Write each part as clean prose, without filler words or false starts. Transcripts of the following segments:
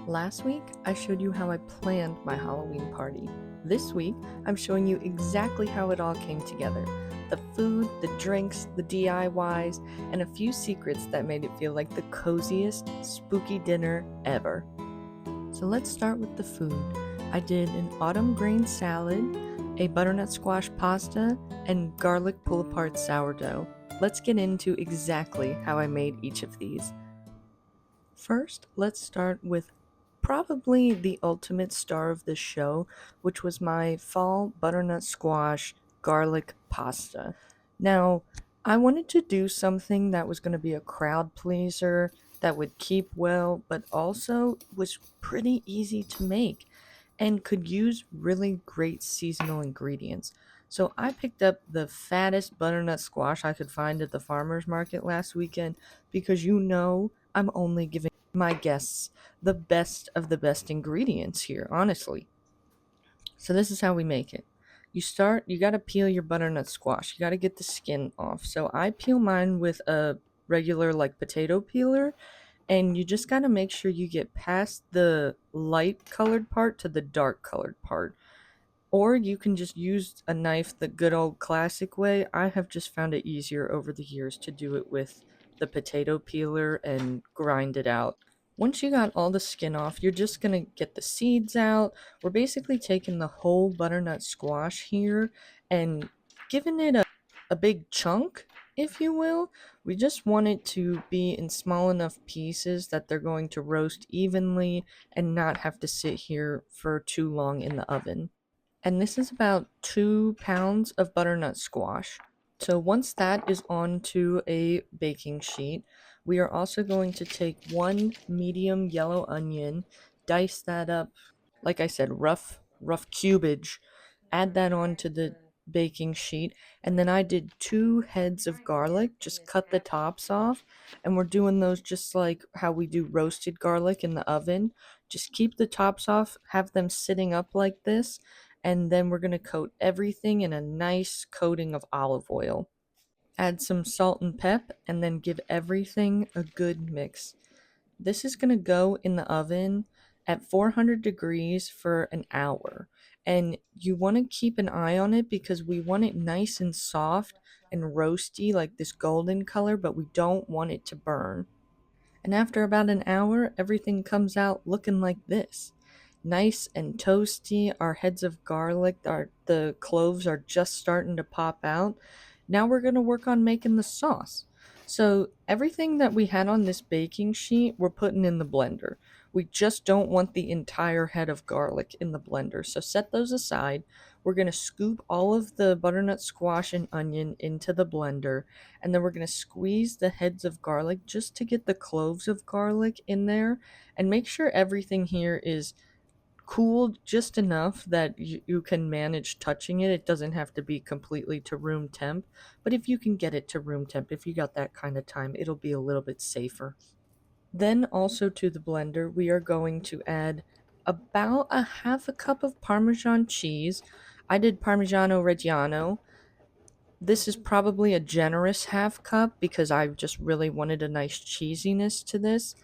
Last week, I showed you how I planned my Halloween party. This week, I'm showing you exactly how it all came together. The food, the drinks, the DIYs, and a few secrets that made it feel like the coziest, spooky dinner ever. So let's start with the food. I did an autumn grain salad, a butternut squash pasta, and garlic pull-apart sourdough. Let's get into exactly how I made each of these. First, let's start with probably the ultimate star of the show, which was my fall butternut squash garlic pasta. Now, I wanted to do something that was going to be a crowd pleaser, that would keep well, but also was pretty easy to make and could use really great seasonal ingredients. So I picked up the fattest butternut squash I could find at the farmer's market last weekend because I'm only giving my guests the best of the best ingredients here, honestly. So this is how we make it. You got to peel your butternut squash. You got to get the skin off. So I peel mine with a regular like potato peeler, and you just got to make sure you get past the light colored part to the dark colored part. Or you can just use a knife the good old classic way. I have just found it easier over the years to do it with the potato peeler and grind it out. Once you got all the skin off, you're just going to get the seeds out. We're basically taking the whole butternut squash here and giving it a big chunk, if you will. We just want it to be in small enough pieces that they're going to roast evenly and not have to sit here for too long in the oven. And this is about 2 pounds of butternut squash. So once that is onto a baking sheet, we are also going to take one medium yellow onion, dice that up, like I said, rough cubage, add that onto the baking sheet, and then I did 2 heads of garlic, just cut the tops off, and we're doing those just like how we do roasted garlic in the oven. Just keep the tops off, have them sitting up like this, and then we're going to coat everything in a nice coating of olive oil. Add some salt and pep, and then give everything a good mix. This is going to go in the oven at 400 degrees for an hour. And you want to keep an eye on it because we want it nice and soft and roasty, like this golden color, but we don't want it to burn. And after about an hour, everything comes out looking like this. Nice and toasty. Our heads of garlic, the cloves are just starting to pop out. Now we're going to work on making the sauce. So everything that we had on this baking sheet, we're putting in the blender. We just don't want the entire head of garlic in the blender. So set those aside. We're going to scoop all of the butternut squash and onion into the blender, and then we're going to squeeze the heads of garlic just to get the cloves of garlic in there, and make sure everything here is cooled just enough that you can manage touching it. It doesn't have to be completely to room temp, but if you can get it to room temp, if you got that kind of time, it'll be a little bit safer. Then also to the blender, we are going to add about a half a cup of Parmesan cheese. I did Parmigiano Reggiano. This is probably a generous half cup because I just really wanted a nice cheesiness to this.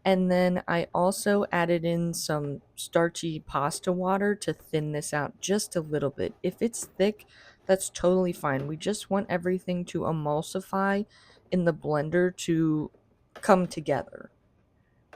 And then I also added in some starchy pasta water to thin this out just a little bit. If it's thick, that's totally fine. We just want everything to emulsify in the blender to come together.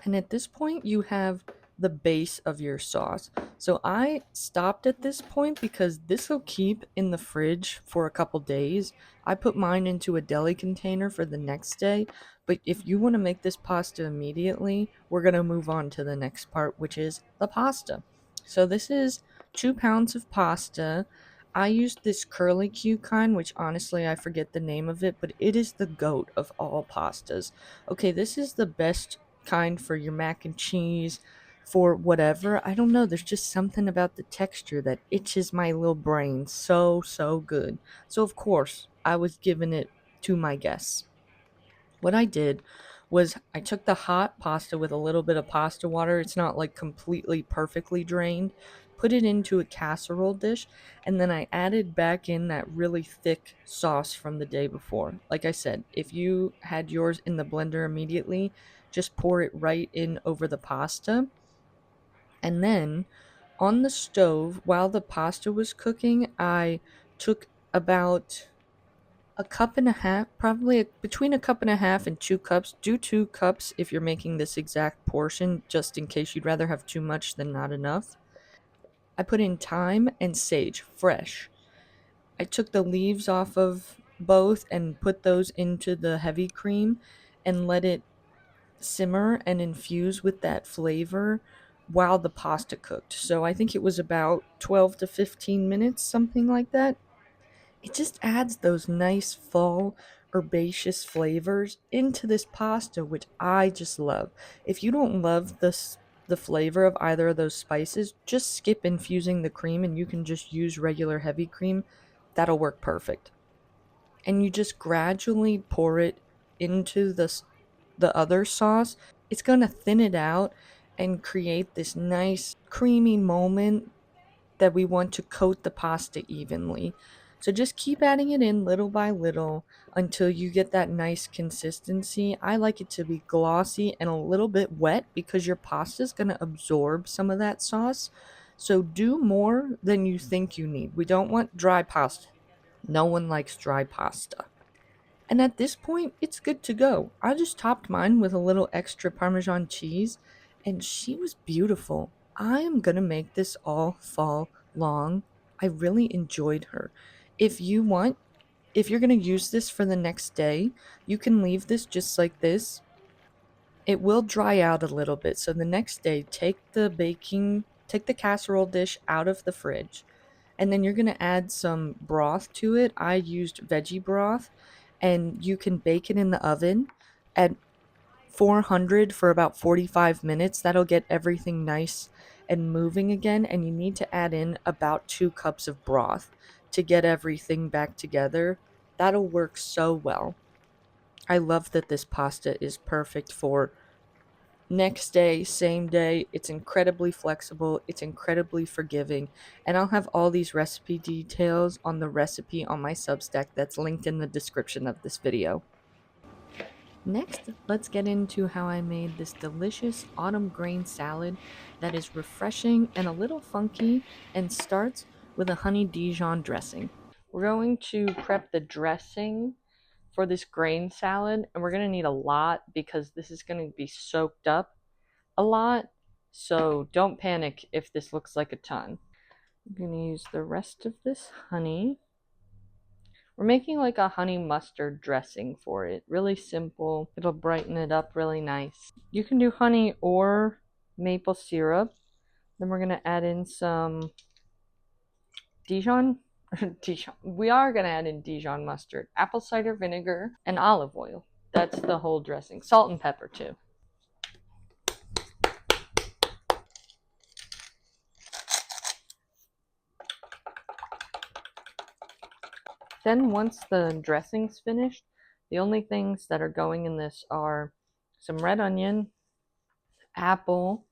And at this point, you have the base of your sauce. So I stopped at this point because this will keep in the fridge for a couple days. I put mine into a deli container for the next day. But if you want to make this pasta immediately, we're going to move on to the next part, which is the pasta. So this is 2 pounds of pasta. I used this curly Q kind, which honestly I forget the name of it, but it is the goat of all pastas. Okay, this is the best kind for your mac and cheese, for whatever. I don't know. There's just something about the texture that itches my little brain so good. So, of course, I was giving it to my guests. What I did was I took the hot pasta with a little bit of pasta water. It's not like completely perfectly drained. Put it into a casserole dish, and then I added back in that really thick sauce from the day before. Like I said, if you had yours in the blender immediately, just pour it right in over the pasta. And then on the stove, while the pasta was cooking, I took about a cup and a half, probably between a cup and a half and 2 cups. Do 2 cups if you're making this exact portion, just in case you'd rather have too much than not enough. I put in thyme and sage, fresh. I took the leaves off of both and put those into the heavy cream and let it simmer and infuse with that flavor while the pasta cooked. So I think it was about 12 to 15 minutes, something like that. It just adds those nice fall herbaceous flavors into this pasta, which I just love. If you don't love the flavor of either of those spices, just skip infusing the cream and you can just use regular heavy cream. That'll work perfect. And you just gradually pour it into the other sauce. It's going to thin it out and create this nice creamy moment that we want to coat the pasta evenly. So just keep adding it in little by little until you get that nice consistency. I like it to be glossy and a little bit wet because your pasta is going to absorb some of that sauce. So do more than you think you need. We don't want dry pasta. No one likes dry pasta. And at this point, it's good to go. I just topped mine with a little extra Parmesan cheese, and she was beautiful. I am gonna make this all fall long. I really enjoyed her. If you want, if you're gonna use this for the next day, you can leave this just like this. It will dry out a little bit. So the next day, take the casserole dish out of the fridge, and then you're going to add some broth to it. I used veggie broth, and you can bake it in the oven at 400 for about 45 minutes. That'll get everything nice and moving again, and you need to add in about 2 cups of broth to get everything back together. That'll work so well. I love that this pasta is perfect for next day, same day. It's incredibly flexible, it's incredibly forgiving, and I'll have all these recipe details on the recipe on my Substack that's linked in the description of this video. Next, let's get into how I made this delicious autumn grain salad that is refreshing and a little funky and starts with a honey Dijon dressing. We're going to prep the dressing for this grain salad, and we're going to need a lot because this is going to be soaked up a lot, so don't panic if this looks like a ton. I'm going to use the rest of this honey. We're making like a honey mustard dressing for it. Really simple. It'll brighten it up really nice. You can do honey or maple syrup. Then we're going to add in some Dijon. We are going to add in Dijon mustard, apple cider vinegar, and olive oil. That's the whole dressing. Salt and pepper too. Then once the dressing's finished, the only things that are going in this are some red onion, apple,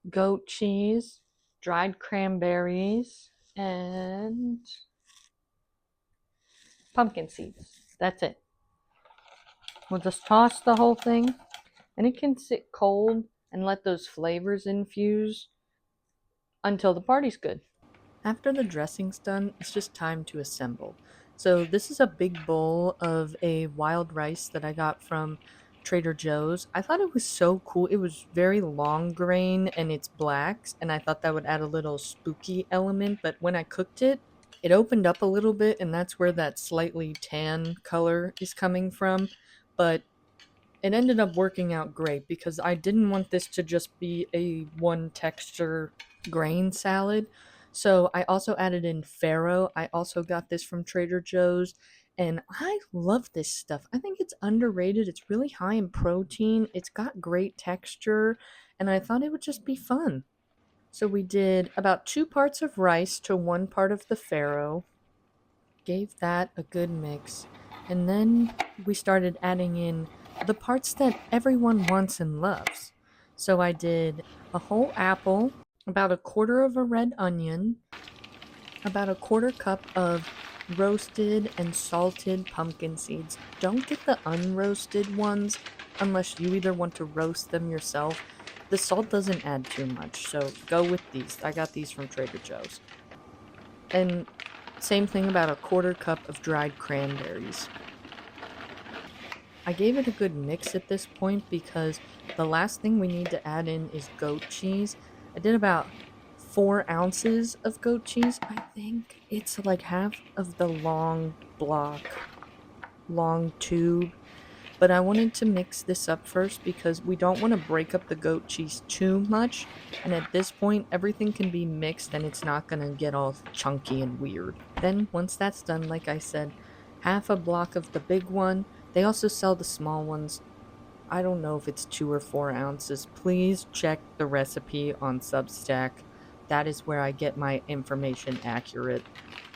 goat cheese, dried cranberries, and pumpkin seeds. That's it. We'll just toss the whole thing, and it can sit cold and let those flavors infuse until the party's good. After the dressing's done, it's just time to assemble. So this is a big bowl of a wild rice that I got from Trader Joe's. I thought it was so cool. It was very long grain and it's blacks, and I thought that would add a little spooky element, but when I cooked it, it opened up a little bit, and that's where that slightly tan color is coming from. But it ended up working out great because I didn't want this to just be a one texture grain salad. So I also added in farro. I also got this from Trader Joe's, and I love this stuff. I think it's underrated. It's really high in protein. It's got great texture, and I thought it would just be fun. So we did about 2 parts of rice to 1 part of the farro, gave that a good mix, and then we started adding in the parts that everyone wants and loves. So I did a whole apple, about a quarter of a red onion, about a quarter cup of roasted and salted pumpkin seeds. Don't get the unroasted ones unless you either want to roast them yourself The salt doesn't add too much, so go with these. I got these from Trader Joe's. And same thing about a quarter cup of dried cranberries. I gave it a good mix at this point because the last thing we need to add in is goat cheese. I did about 4 ounces of goat cheese. I think it's like half of the long tube. But I wanted to mix this up first because we don't want to break up the goat cheese too much. And at this point, everything can be mixed and it's not going to get all chunky and weird. Then, once that's done, like I said, half a block of the big one. They also sell the small ones. I don't know if it's 2 or 4 ounces. Please check the recipe on Substack. That is where I get my information accurate.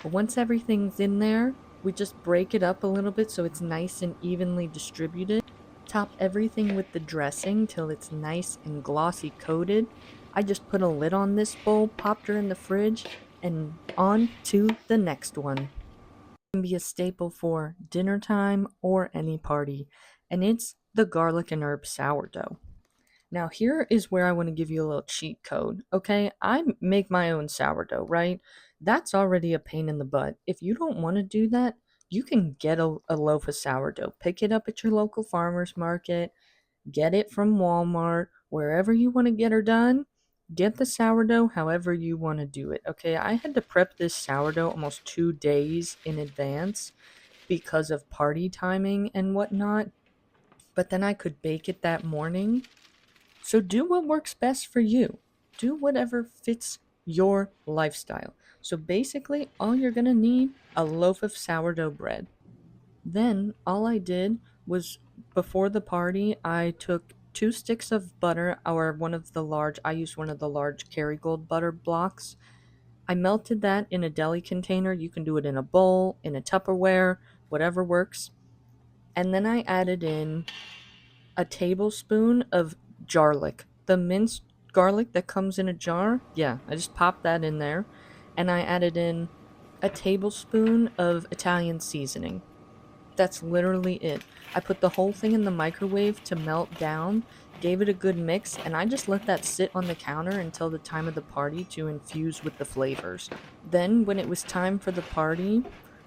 But once everything's in there, we just break it up a little bit so it's nice and evenly distributed. Top everything with the dressing till it's nice and glossy coated. I just put a lid on this bowl, popped her in the fridge, and on to the next one. Can be a staple for dinner time or any party, and it's the garlic and herb sourdough. Now, here is where I want to give you a little cheat code. Okay, I make my own sourdough, right? That's already a pain in the butt. If you don't want to do that, you can get a loaf of sourdough. Pick it up at your local farmer's market, get it from Walmart, wherever you want to get her done. Get the sourdough however you want to do it. Okay, I had to prep this sourdough almost 2 days in advance because of party timing and whatnot. But then I could bake it that morning, so do what works best for you. Do whatever fits your lifestyle. So basically, all you're going to need a loaf of sourdough bread. Then all I did was before the party, I took 2 sticks of butter or I used one of the large Kerrygold butter blocks. I melted that in a deli container. You can do it in a bowl, in a Tupperware, whatever works. And then I added in a tablespoon of garlic. The minced garlic that comes in a jar. Yeah, I just popped that in there. And I added in a tablespoon of Italian seasoning. That's literally it. I put the whole thing in the microwave to melt down, gave it a good mix, and I just let that sit on the counter until the time of the party to infuse with the flavors. Then, when it was time for the party,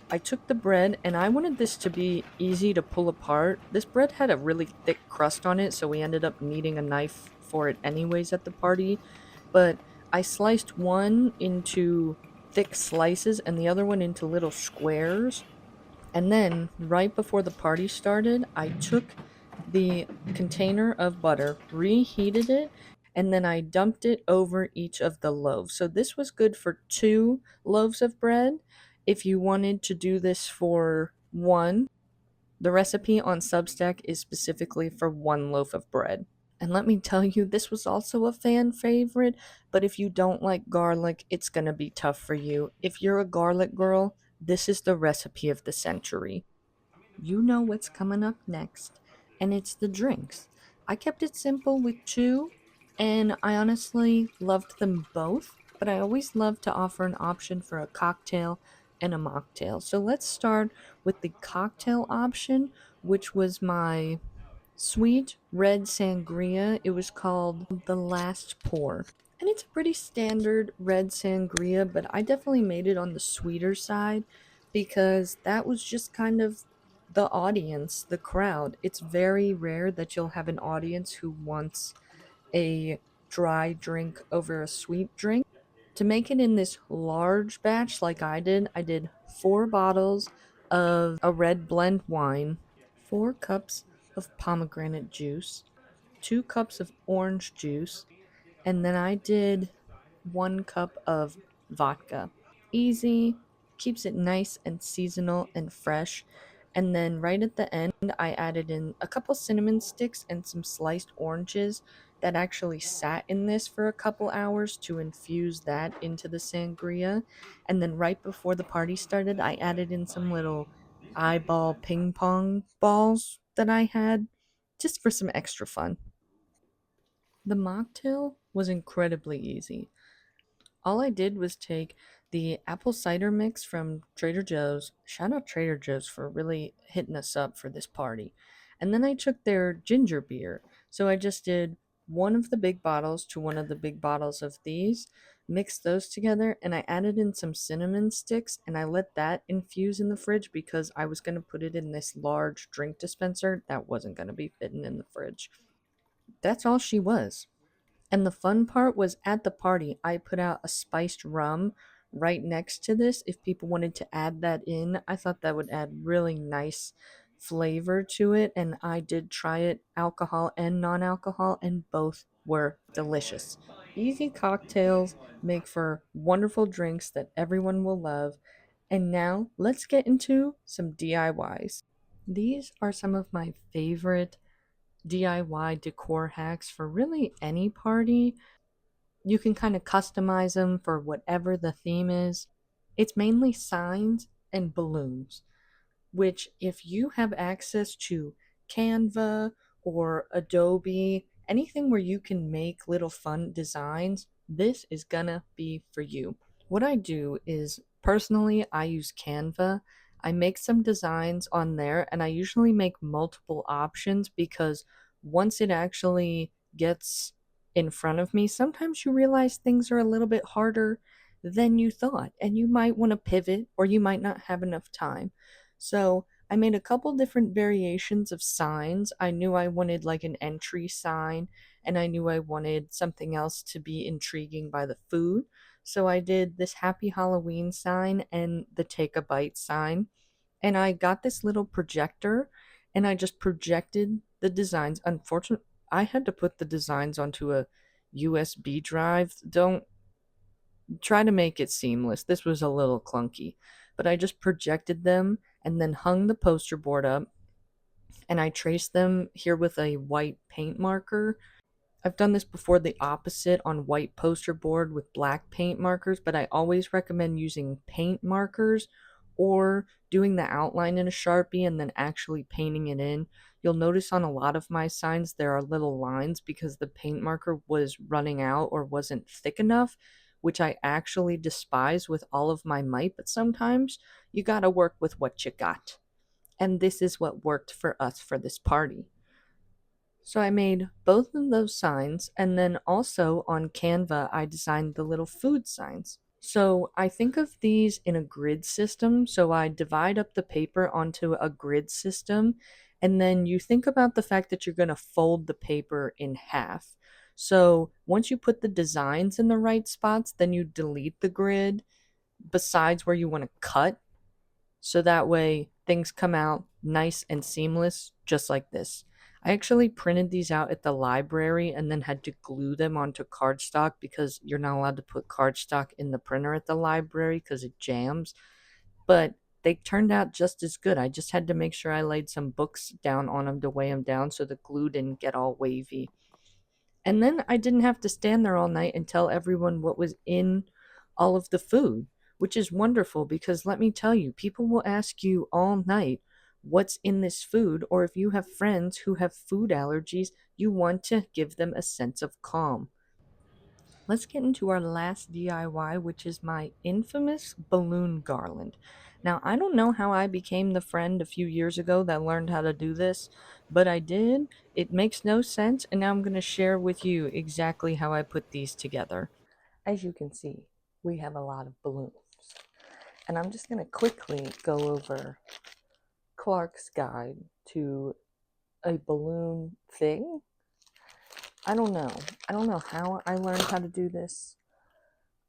I took the bread and I wanted this to be easy to pull apart. This bread had a really thick crust on it, so we ended up needing a knife for it anyways at the party. But I sliced one into thick slices and the other one into little squares. And then, right before the party started, I took the container of butter, reheated it, and then I dumped it over each of the loaves. So this was good for 2 loaves of bread. If you wanted to do this for one, the recipe on Substack is specifically for 1 loaf of bread. And let me tell you, this was also a fan favorite, but if you don't like garlic, it's gonna be tough for you. If you're a garlic girl, this is the recipe of the century. You know what's coming up next, and it's the drinks. I kept it simple with 2, and I honestly loved them both, but I always love to offer an option for a cocktail and a mocktail. So let's start with the cocktail option, which was my sweet red sangria. It was called The Last Pour. And it's a pretty standard red sangria, but I definitely made it on the sweeter side because that was just kind of the audience, the crowd. It's very rare that you'll have an audience who wants a dry drink over a sweet drink. To make it in this large batch like I did 4 bottles of a red blend wine, 4 cups of pomegranate juice, 2 cups of orange juice, and then I did 1 cup of vodka. Easy, keeps it nice and seasonal and fresh. And then right at the end, I added in a couple cinnamon sticks and some sliced oranges that actually sat in this for a couple hours to infuse that into the sangria. And then right before the party started, I added in some little eyeball ping pong balls that I had just for some extra fun. The mocktail was incredibly easy. All I did was take the apple cider mix from Trader Joe's. Shout out Trader Joe's for really hitting us up for this party. And then I took their ginger beer. So I just did one of the big bottles to one of the big bottles of these, mixed those together, and I added in some cinnamon sticks and I let that infuse in the fridge because I was going to put it in this large drink dispenser that wasn't going to be fitting in the fridge. That's all she was. And the fun part was at the party, I put out a spiced rum right next to this. If people wanted to add that in, I thought that would add really nice flavor to it. And I did try it, alcohol and non alcohol, and both were delicious. Easy cocktails make for wonderful drinks that everyone will love. And now let's get into some DIYs. These are some of my favorite DIY decor hacks for really any party. You can kind of customize them for whatever the theme is. It's mainly signs and balloons, which, if you have access to Canva or Adobe, anything where you can make little fun designs, this is gonna be for you. What I do is personally, I use Canva. I make some designs on there and I usually make multiple options because once it actually gets in front of me, sometimes you realize things are a little bit harder than you thought and you might want to pivot or you might not have enough time. So I made a couple different variations of signs. I knew I wanted like an entry sign, and I knew I wanted something else to be intriguing by the food. So I did this Happy Halloween sign and the Take a Bite sign. And I got this little projector and I just projected the designs. Unfortunately, I had to put the designs onto a USB drive. Don't try to make it seamless. This was a little clunky, but I just projected them and then hung the poster board up and I traced them here with a white paint marker. I've done this before the opposite on white poster board with black paint markers, but I always recommend using paint markers or doing the outline in a Sharpie and then actually painting it in. You'll notice on a lot of my signs there are little lines because the paint marker was running out or wasn't thick enough, which I actually despise with all of my might, but sometimes you gotta work with what you got. And this is what worked for us for this party. So I made both of those signs, and then also on Canva, I designed the little food signs. So I think of these in a grid system. So I divide up the paper onto a grid system, and then you think about the fact that you're going to fold the paper in half. So once you put the designs in the right spots, then you delete the grid besides where you want to cut, so that way things come out nice and seamless, just like this. I actually printed these out at the library and then had to glue them onto cardstock because you're not allowed to put cardstock in the printer at the library because it jams. But they turned out just as good. I just had to make sure I laid some books down on them to weigh them down so the glue didn't get all wavy. And then I didn't have to stand there all night and tell everyone what was in all of the food, which is wonderful because let me tell you, people will ask you all night what's in this food, or if you have friends who have food allergies, you want to give them a sense of calm. Let's get into our last DIY, which is my infamous balloon garland. Now, I don't know how I became the friend a few years ago that learned how to do this, but I did. It makes no sense, and now I'm going to share with you exactly how I put these together. As you can see, we have a lot of balloons. And I'm just going to quickly go over Clark's guide to a balloon thing. I don't know. I don't know how I learned how to do this.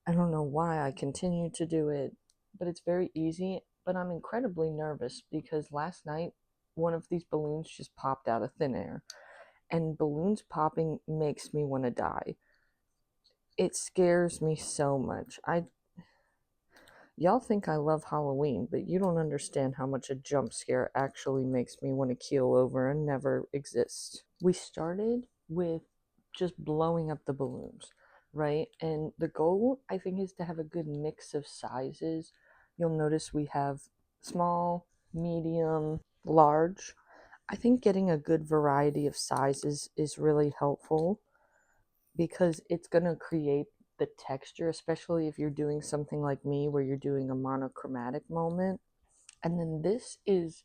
I don't know why I continue to do it, but it's very easy. But I'm incredibly nervous because last night one of these balloons just popped out of thin air, and balloons popping makes me want to die. It scares me so much. Y'all think I love Halloween, but you don't understand how much a jump scare actually makes me want to keel over and never exist. We started with just blowing up the balloons, right? And the goal, I think, is to have a good mix of sizes. You'll notice we have small, medium, large. I think getting a good variety of sizes is really helpful because it's going to create the texture, especially if you're doing something like me where you're doing a monochromatic moment. And then this is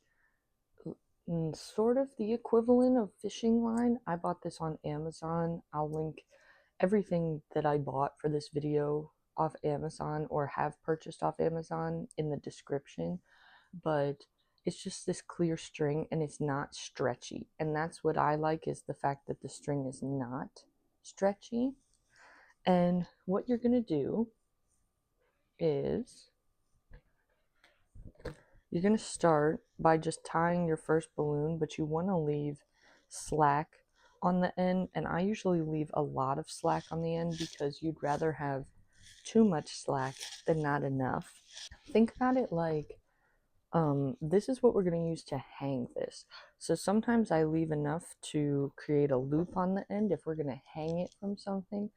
sort of the equivalent of fishing line. I bought this on Amazon. I'll link everything that I bought for this video off Amazon or have purchased off Amazon in the description, but it's just this clear string and it's not stretchy, and that's what I like, is the fact that the string is not stretchy. And what you're gonna do is you're going to start by just tying your first balloon, but you want to leave slack on the end, and I usually leave a lot of slack on the end because you'd rather have too much slack than not enough. Think about it like this is what we're going to use to hang this. So sometimes I leave enough to create a loop on the end if we're going to hang it from something.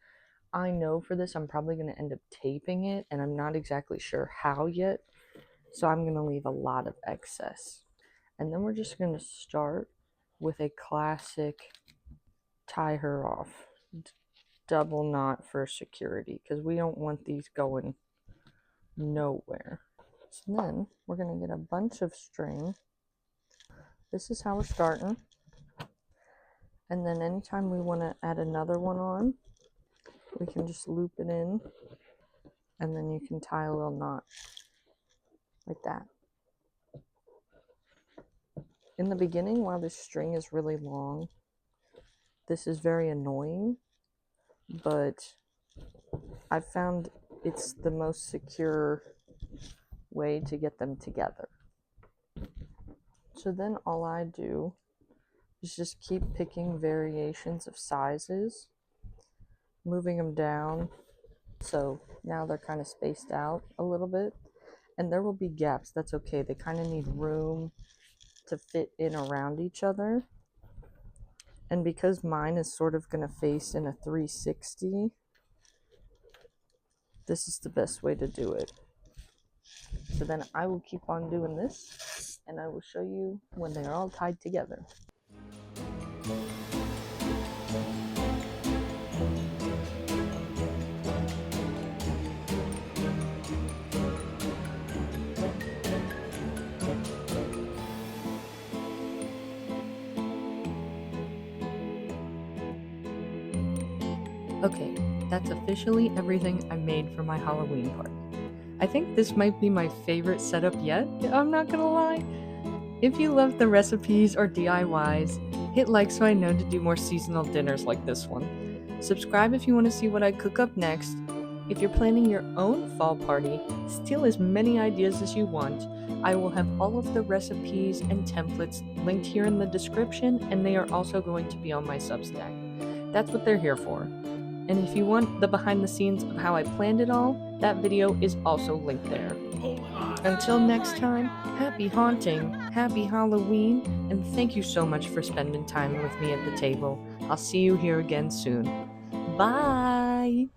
I know for this I'm probably going to end up taping it, and I'm not exactly sure how yet. So I'm going to leave a lot of excess. And then we're just going to start with a classic tie her off double knot for security, because we don't want these going nowhere. So then we're going to get a bunch of string. This is how we're starting. And then anytime we want to add another one on, we can just loop it in, and then you can tie a little knot like that. In the beginning, while this string is really long, this is very annoying, but I've found it's the most secure way to get them together. So then all I do is just keep picking variations of sizes, moving them down, so now they're kind of spaced out a little bit, and there will be gaps. That's okay. They kind of need room to fit in around each other. And because mine is sort of going to face in a 360, this is the best way to do it. So then I will keep on doing this, and I will show you when they are all tied together. Okay, that's officially everything I made for my Halloween party. I think this might be my favorite setup yet, I'm not gonna lie. If you love the recipes or DIYs, hit like so I know to do more seasonal dinners like this one. Subscribe if you want to see what I cook up next. If you're planning your own fall party, steal as many ideas as you want. I will have all of the recipes and templates linked here in the description, and they are also going to be on my Substack. That's what they're here for. And if you want the behind the scenes of how I planned it all, that video is also linked there. Until next time, happy haunting, happy Halloween, and thank you so much for spending time with me at the table. I'll see you here again soon. Bye!